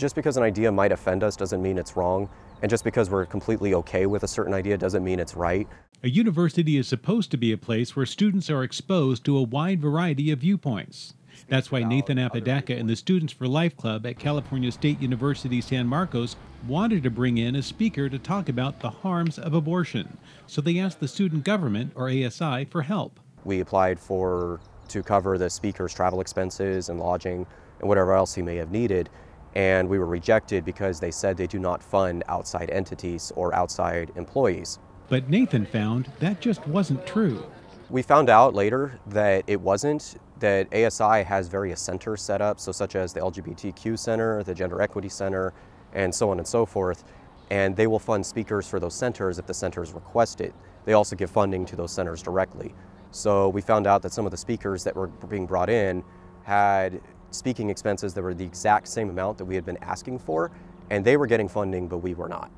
Just because an idea might offend us doesn't mean it's wrong, and just because we're completely okay with a certain idea doesn't mean it's right. A university is supposed to be a place where students are exposed to a wide variety of viewpoints. That's why Nathan Apodaca and the Students for Life Club at California State University San Marcos wanted to bring in a speaker to talk about the harms of abortion. So they asked the student government, or ASI, for help. We applied to cover the speaker's travel expenses and lodging and whatever else he may have needed, and we were rejected because they said they do not fund outside entities or outside employees. But Nathan found that just wasn't true. We found out later that it wasn't, that ASI has various centers set up, so such as the LGBTQ Center, the Gender Equity Center, and so on and so forth, and they will fund speakers for those centers if the centers request it. They also give funding to those centers directly. So we found out that some of the speakers that were being brought in had speaking expenses that were the exact same amount that we had been asking for, and they were getting funding, but we were not.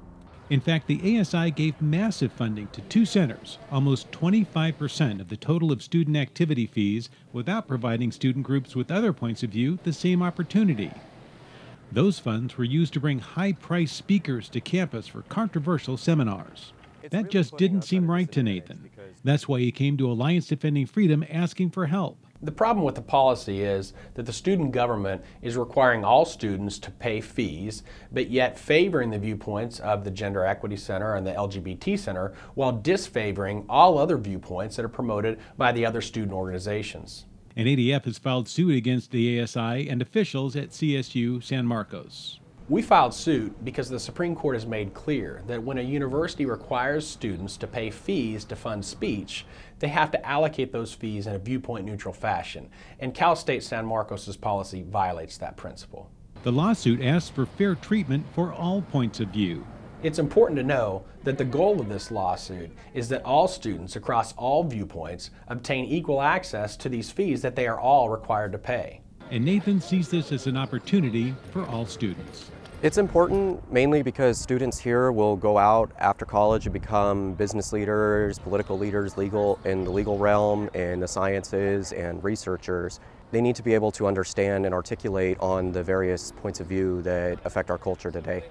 In fact, the ASI gave massive funding to 2 centers, almost 25% of the total of student activity fees, without providing student groups with other points of view the same opportunity. Those funds were used to bring high-priced speakers to campus for controversial seminars. That just didn't seem right to Nathan. That's why he came to Alliance Defending Freedom asking for help. The problem with the policy is that the student government is requiring all students to pay fees, but yet favoring the viewpoints of the Gender Equity Center and the LGBT Center while disfavoring all other viewpoints that are promoted by the other student organizations. And ADF has filed suit against the ASI and officials at CSU San Marcos. We filed suit because the Supreme Court has made clear that when a university requires students to pay fees to fund speech, they have to allocate those fees in a viewpoint-neutral fashion, and Cal State San Marcos' policy violates that principle. The lawsuit asks for fair treatment for all points of view. It's important to know that the goal of this lawsuit is that all students across all viewpoints obtain equal access to these fees that they are all required to pay. And Nathan sees this as an opportunity for all students. It's important mainly because students here will go out after college and become business leaders, political leaders, in the legal realm, in the sciences, and researchers. They need to be able to understand and articulate on the various points of view that affect our culture today.